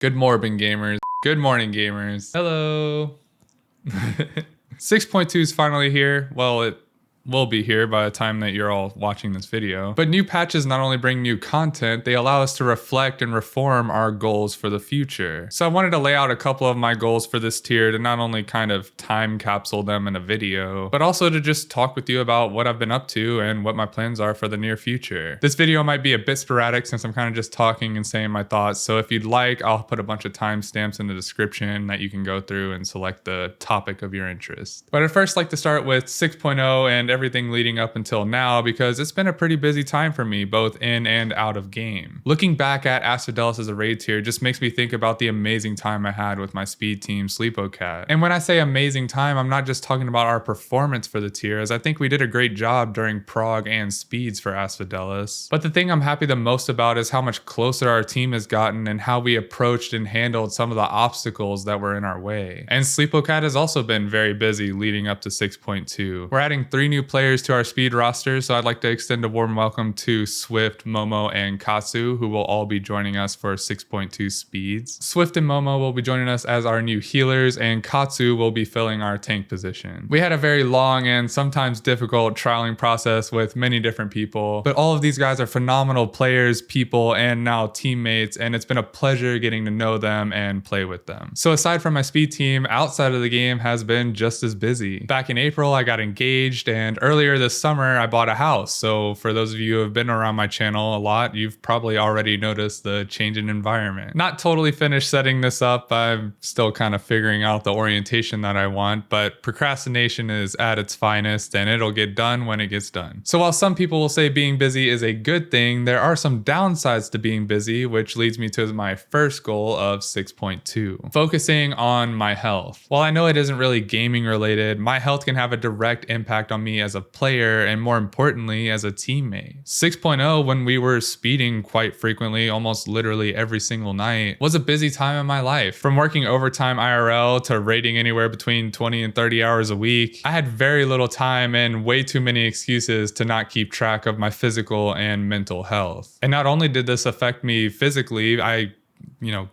Good morning, gamers. Good morning, gamers. Hello. 6.2 is finally here. Well, it will be here by the time that you're all watching this video. But new patches not only bring new content, they allow us to reflect and reform our goals for the future. So I wanted to lay out a couple of my goals for this tier to not only kind of time capsule them in a video, but also to just talk with you about what I've been up to and what my plans are for the near future. This video might be a bit sporadic since I'm kind of just talking and saying my thoughts. So if you'd like, I'll put a bunch of timestamps in the description that you can go through and select the topic of your interest. But I'd first like to start with 6.0 and everything leading up until now, because it's been a pretty busy time for me, both in and out of game. Looking back at Asphodelos as a raid tier just makes me think about the amazing time I had with my speed team, sleepocat. And when I say amazing time, I'm not just talking about our performance for the tier, as I think we did a great job during prog and speeds for Asphodelos. But the thing I'm happy the most about is how much closer our team has gotten and how we approached and handled some of the obstacles that were in our way. And sleepocat has also been very busy leading up to 6.2. We're adding 3 new players to our speed roster, so I'd like to extend a warm welcome to Swift, Momo, and Katsu, who will all be joining us for 6.2 speeds. Swift and Momo will be joining us as our new healers, and Katsu will be filling our tank position. We had a very long and sometimes difficult trialing process with many different people, but all of these guys are phenomenal players, people, and now teammates, and it's been a pleasure getting to know them and play with them. So aside from my speed team, outside of the game has been just as busy. Back in April, I got engaged, and earlier this summer, I bought a house. So for those of you who have been around my channel a lot, you've probably already noticed the change in environment. Not totally finished setting this up. I'm still kind of figuring out the orientation that I want, but procrastination is at its finest, and it'll get done when it gets done. So while some people will say being busy is a good thing, there are some downsides to being busy, which leads me to my first goal of 6.2, focusing on my health. While I know it isn't really gaming related, my health can have a direct impact on me as a player and more importantly as a teammate. 6.0, when we were speeding quite frequently, almost literally every single night, was a busy time in my life. From working overtime IRL to raiding anywhere between 20 and 30 hours a week, I had very little time and way too many excuses to not keep track of my physical and mental health. And not only did this affect me physically, I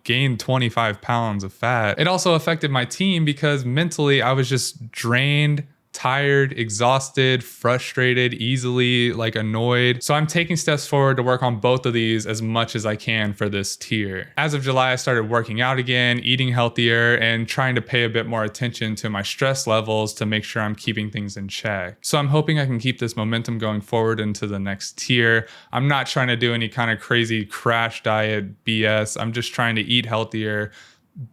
gained 25 pounds of fat. It also affected my team because mentally I was just drained, tired, exhausted, frustrated, easily annoyed. So I'm taking steps forward to work on both of these as much as I can for this tier. As of July, I started working out again, eating healthier, and trying to pay a bit more attention to my stress levels to make sure I'm keeping things in check. So I'm hoping I can keep this momentum going forward into the next tier. I'm not trying to do any kind of crazy crash diet BS. I'm just trying to eat healthier,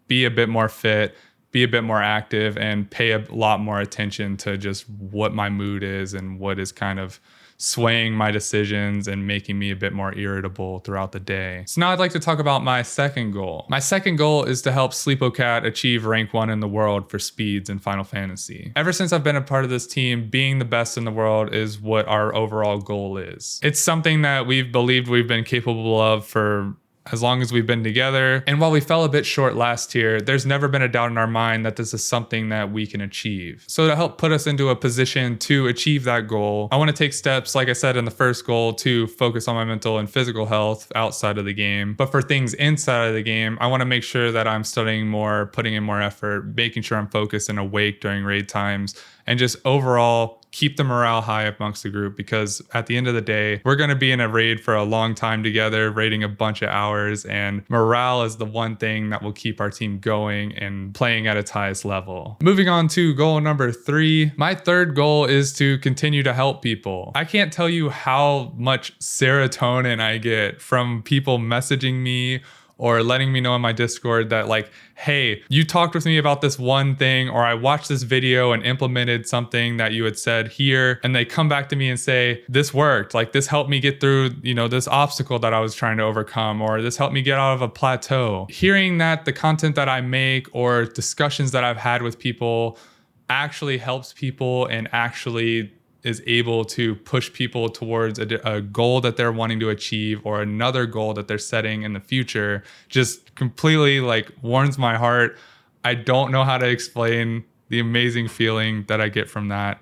be a bit more fit, be a bit more active, and pay a lot more attention to just what my mood is and what is kind of swaying my decisions and making me a bit more irritable throughout the day. So now I'd like to talk about my second goal. My second goal is to help sleepocat achieve rank 1 in the world for speeds in Final Fantasy. Ever since I've been a part of this team, being the best in the world is what our overall goal is. It's something that we've believed we've been capable of for as long as we've been together. And while we fell a bit short last year, there's never been a doubt in our mind that this is something that we can achieve. So to help put us into a position to achieve that goal, I want to take steps, like I said in the first goal, to focus on my mental and physical health outside of the game. But for things inside of the game, I want to make sure that I'm studying more, putting in more effort, making sure I'm focused and awake during raid times, and just overall keep the morale high amongst the group, because at the end of the day, we're going to be in a raid for a long time together, raiding a bunch of hours, and morale is the one thing that will keep our team going and playing at its highest level. Moving on to goal number 3, my third goal is to continue to help people. I can't tell you how much serotonin I get from people messaging me or letting me know in my Discord that hey, you talked with me about this one thing, or I watched this video and implemented something that you had said here, and they come back to me and say, this worked, this helped me get through, this obstacle that I was trying to overcome, or this helped me get out of a plateau. Hearing that the content that I make or discussions that I've had with people actually helps people and actually is able to push people towards a goal that they're wanting to achieve or another goal that they're setting in the future just completely warms my heart. I don't know how to explain the amazing feeling that I get from that.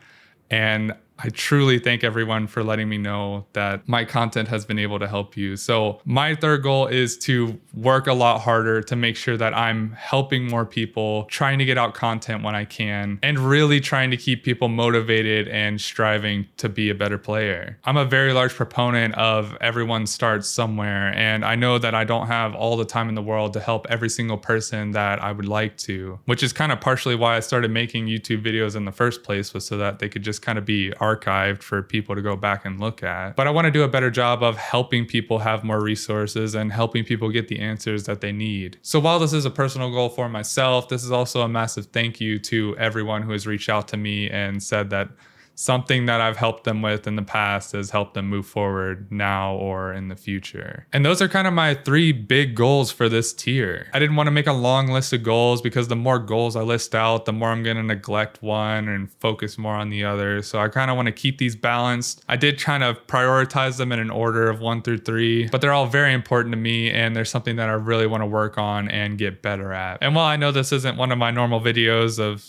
And I truly thank everyone for letting me know that my content has been able to help you. So my third goal is to work a lot harder to make sure that I'm helping more people, trying to get out content when I can, and really trying to keep people motivated and striving to be a better player. I'm a very large proponent of everyone starts somewhere, and I know that I don't have all the time in the world to help every single person that I would like to, which is kind of partially why I started making YouTube videos in the first place, was so that they could just kind of be archived for people to go back and look at. But I want to do a better job of helping people have more resources and helping people get the answers that they need. So while this is a personal goal for myself, this is also a massive thank you to everyone who has reached out to me and said that something that I've helped them with in the past has helped them move forward now or in the future. And those are kind of my 3 big goals for this tier. I didn't want to make a long list of goals because the more goals I list out, the more I'm going to neglect one and focus more on the other. So I kind of want to keep these balanced. I did kind of prioritize them in an order of 1 through 3, but they're all very important to me, and there's something that I really want to work on and get better at. And while I know this isn't one of my normal videos of,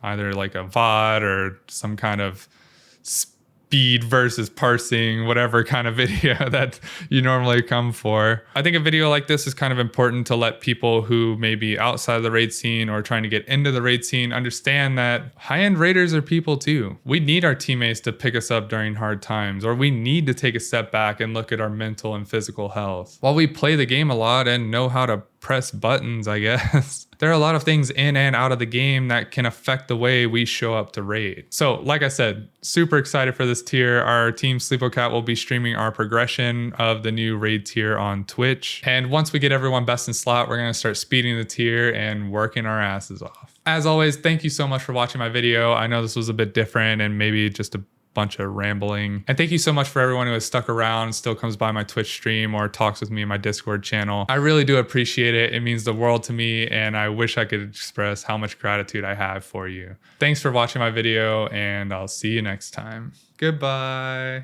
either like a VOD or some kind of speed versus parsing, whatever kind of video that you normally come for, I think a video like this is kind of important to let people who may be outside of the raid scene or trying to get into the raid scene understand that high-end raiders are people too. We need our teammates to pick us up during hard times, or we need to take a step back and look at our mental and physical health. While we play the game a lot and know how to press buttons, I guess, there are a lot of things in and out of the game that can affect the way we show up to raid. So like I said, super excited for this tier. Our team sleepocat will be streaming our progression of the new raid tier on Twitch. And once we get everyone best in slot, we're going to start speeding the tier and working our asses off. As always, thank you so much for watching my video. I know this was a bit different and maybe just a bunch of rambling. And thank you so much for everyone who has stuck around, still comes by my Twitch stream or talks with me in my Discord channel. I really do appreciate it. It means the world to me, and I wish I could express how much gratitude I have for you. Thanks for watching my video, and I'll see you next time. Goodbye.